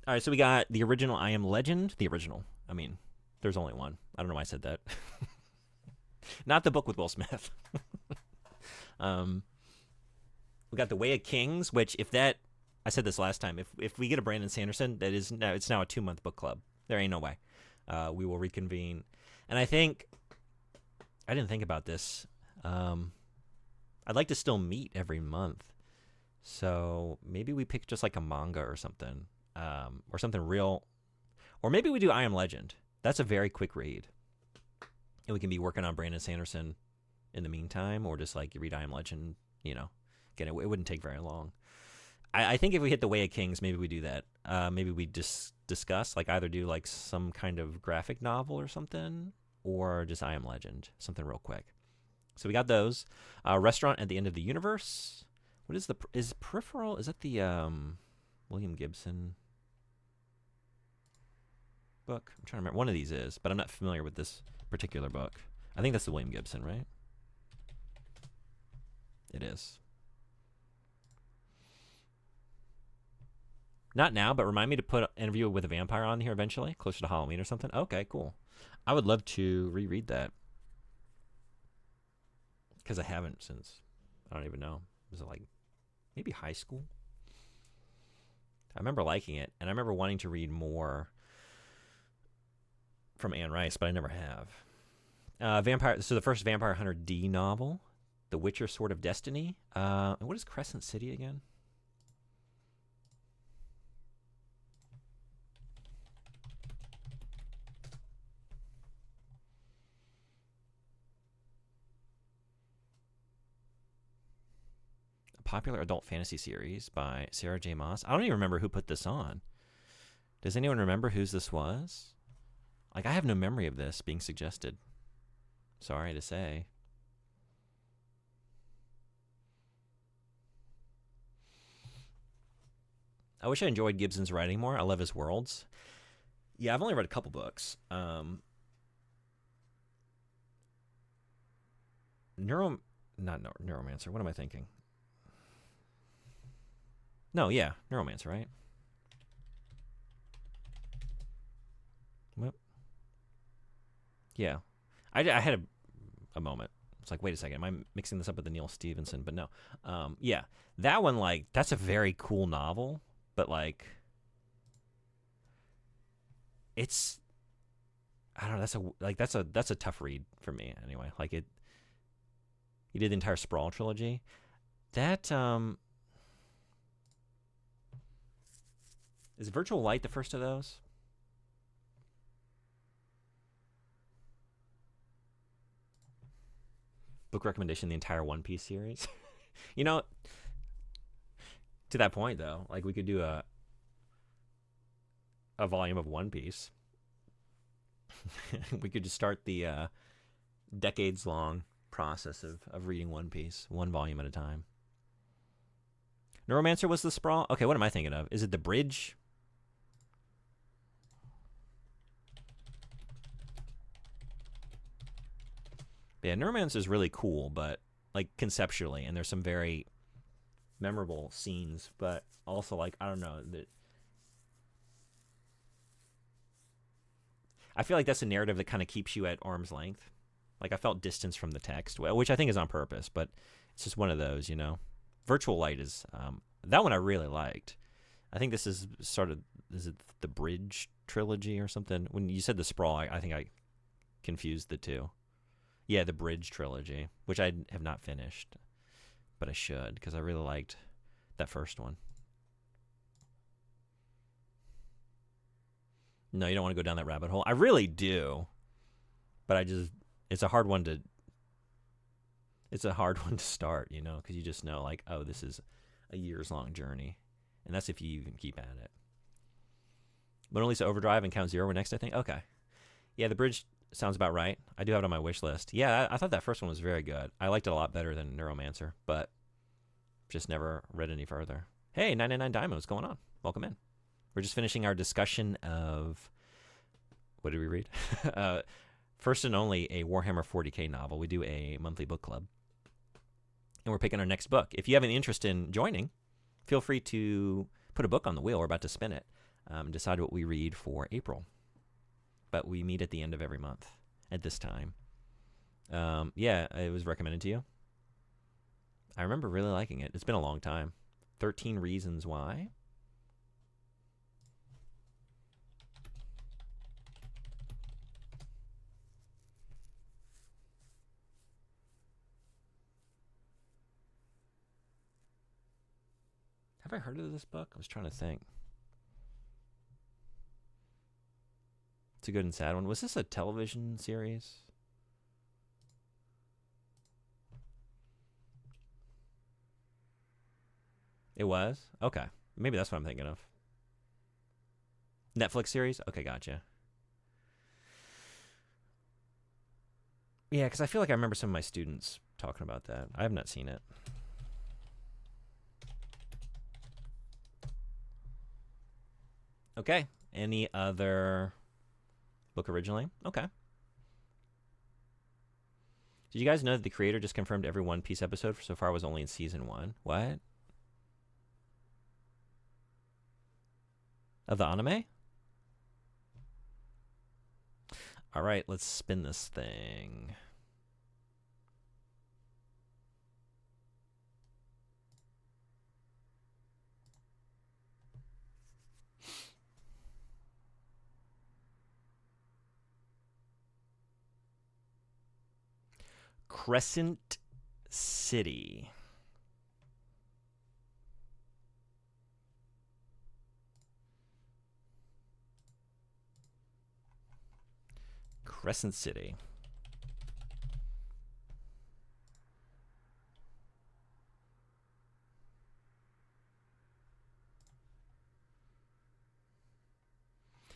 All right, so we got the original I Am Legend. The original. I mean, there's only one. I don't know why I said that. Not the book with Will Smith. We got The Way of Kings, which if that... I said this last time. If we get a Brandon Sanderson, that is now it's now a 2-month book club. There ain't no way. We will reconvene. And I think... I didn't think about this. I'd like to still meet every month. So maybe we pick just like a manga or something. Or something real. Or maybe we do I Am Legend. That's a very quick read. And we can be working on Brandon Sanderson in the meantime. Or just like read I Am Legend, you know. Again, it wouldn't take very long. I think if we hit The Way of Kings, maybe we do that. Maybe we just discuss, like either do like some kind of graphic novel or something. Or just I Am Legend. Something real quick. So we got those. Restaurant at the End of the Universe. What is is Peripheral? Is that the William Gibson book? I'm trying to remember. One of these is, but I'm not familiar with this particular book. I think that's the William Gibson, right? It is. Not now, but remind me to put an Interview with a Vampire on here eventually, closer to Halloween or something. Okay, cool. I would love to reread that. Because I haven't since, I don't even know. Was it like maybe high school? I remember liking it, and I remember wanting to read more from Anne Rice, but I never have. Vampire. So the first Vampire Hunter D novel, The Witcher: Sword of Destiny. And what is Crescent City again? Popular adult fantasy series by Sarah J. Maas. I don't even remember who put this on. Does anyone remember whose this was? Like, I have no memory of this being suggested. Sorry to say. I wish I enjoyed Gibson's writing more. I love his worlds. Yeah, I've only read a couple books. Neuromancer. What am I thinking? No, yeah, Neuromancer, right? Well, yeah. I had a moment. It's like, wait a second, am I mixing this up with the Neil Stevenson? But no. Yeah, that one, like, that's a very cool novel, but, like, it's I don't know. That's a tough read for me anyway. Like it. You did the entire Sprawl trilogy. That is Virtual Light the first of those? Book recommendation: the entire One Piece series. You know, to that point though, like we could do a volume of One Piece. We could just start the decades long process of reading One Piece, one volume at a time. Neuromancer was the Sprawl? Okay, what am I thinking of? Is it the Bridge? Yeah, Neuromancer is really cool, but like conceptually, and there's some very memorable scenes, but also like I don't know that. I feel like that's a narrative that kind of keeps you at arm's length. Like I felt distance from the text, which I think is on purpose, but it's just one of those, you know. Virtual Light is that one I really liked. I think this is is it the Bridge trilogy or something? When you said the Sprawl, I think I confused the two. Yeah, the Bridge trilogy, which I have not finished, but I should because I really liked that first one. No, you don't want to go down that rabbit hole. I really do, but it's a hard one to start, you know, because you just know like, oh, this is a years long journey, and that's if you even keep at it. Mona Lisa Overdrive and Count Zero were next, I think. Okay, yeah, the Bridge sounds about right. I do have it on my wish list. Yeah, I thought that first one was very good. I liked it a lot better than Neuromancer, but just never read any further. Hey, 99 Diamond, what's going on? Welcome in. We're just finishing our discussion of, what did we read? First and Only, a Warhammer 40k novel. We do a monthly book club. And we're picking our next book. If you have any interest in joining, feel free to put a book on the wheel. We're about to spin it. Decide what we read for April. But we meet at the end of every month at this time. Yeah, it was recommended to you. I remember really liking it. It's been a long time. 13 Reasons Why. Have I heard of this book? I was trying to think. It's a good and sad one. Was this a television series? It was? Okay. Maybe that's what I'm thinking of. Netflix series? Okay, gotcha. Yeah, because I feel like I remember some of my students talking about that. I have not seen it. Okay. Any other book originally? Okay. Did you guys know that the creator just confirmed every One Piece episode so far was only in season 1? What? Of the anime? All right, let's spin this thing. Crescent City. Crescent City.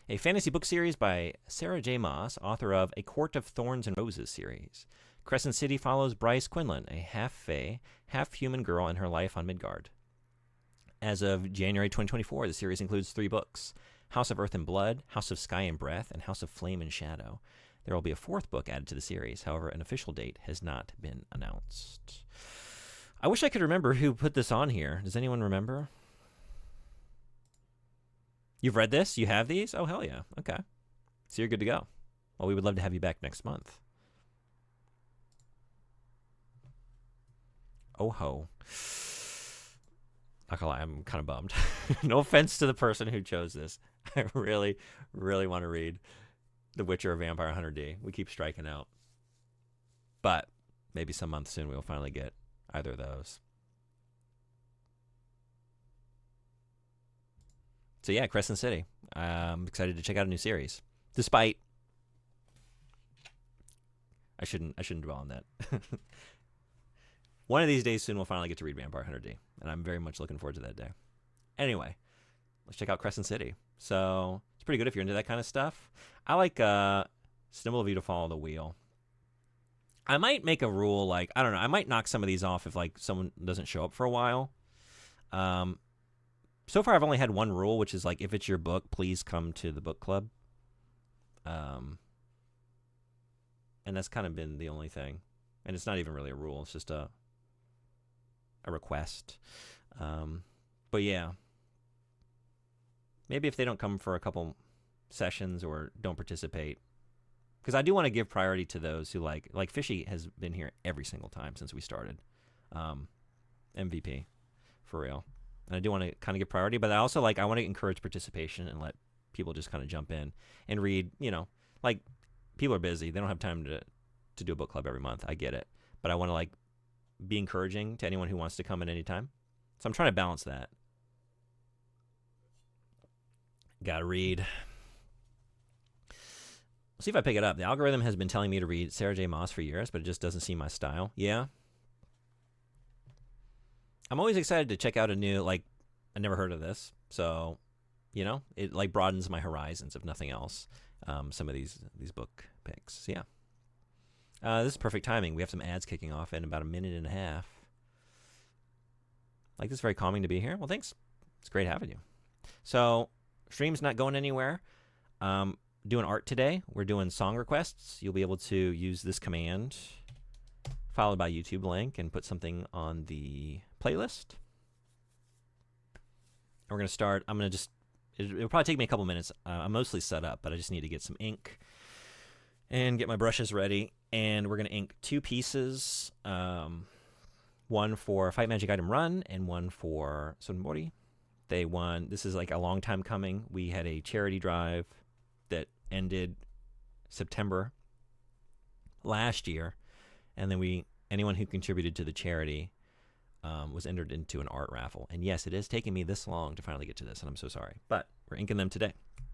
A fantasy book series by Sarah J. Maas, author of A Court of Thorns and Roses series. Crescent City follows Bryce Quinlan, a half-fae, half-human girl in her life on Midgard. As of January 2024, the series includes 3 books: House of Earth and Blood, House of Sky and Breath, and House of Flame and Shadow. There will be a 4th book added to the series. However, an official date has not been announced. I wish I could remember who put this on here. Does anyone remember? You've read this? You have these? Oh, hell yeah. Okay. So you're good to go. Well, we would love to have you back next month. Oh ho. Not gonna lie, I'm kind of bummed. No offense to the person who chose this. I really, really want to read The Witcher or Vampire Hunter D. We keep striking out. But maybe some month soon we'll finally get either of those. So yeah, Crescent City. I'm excited to check out a new series. Despite I shouldn't dwell on that. One of these days soon we'll finally get to read Vampire Hunter D, and I'm very much looking forward to that day. Anyway, let's check out Crescent City. So it's pretty good if you're into that kind of stuff. I like Stumble of You to Follow the Wheel. I might make a rule, like, I don't know, I might knock some of these off if like someone doesn't show up for a while. So far I've only had one rule, which is like, if it's your book, please come to the book club. And that's kind of been the only thing. And it's not even really a rule, it's just a request. But yeah, maybe if they don't come for a couple sessions or don't participate, because I do want to give priority to those who like Fishy has been here every single time since we started. MVP, for real. And I do want to kind of give priority, but I also I want to encourage participation and let people just kind of jump in and read. Like, people are busy; they don't have time to do a book club every month. I get it, but I want to be encouraging to anyone who wants to come at any time. So I'm trying to balance that. Gotta read. See if I pick it up. The algorithm has been telling me to read Sarah J. Maas for years, but it just doesn't seem my style. Yeah. I'm always excited to check out a new, I never heard of this. So, it broadens my horizons, if nothing else. Some of these book picks. Yeah. This is perfect timing. We have some ads kicking off in about a minute and a half. This is very calming to be here. Well, thanks. It's great having you. So, stream's not going anywhere. Doing art today. We're doing song requests. You'll be able to use this command, followed by YouTube link, and put something on the playlist. And we're going to start. It'll probably take me a couple minutes. I'm mostly set up, but I just need to get some ink and get my brushes ready. And we're going to ink 2 pieces. One for Fight Magic Item Run and one for Sonmori. They won. This is a long time coming. We had a charity drive that ended September last year, and then anyone who contributed to the charity was entered into an art raffle. And yes, it has taken me this long to finally get to this, and I'm so sorry. But we're inking them today.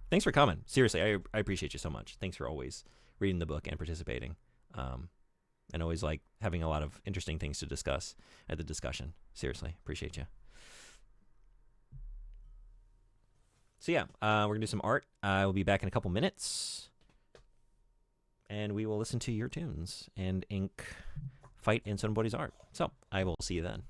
Thanks for coming. Seriously, I appreciate you so much. Thanks for always reading the book and participating, and always having a lot of interesting things to discuss at the discussion. Seriously, appreciate you. So yeah, we're going to do some art. I will be back in a couple minutes. And we will listen to your tunes and ink Fight and Sonbori's art. So I will see you then.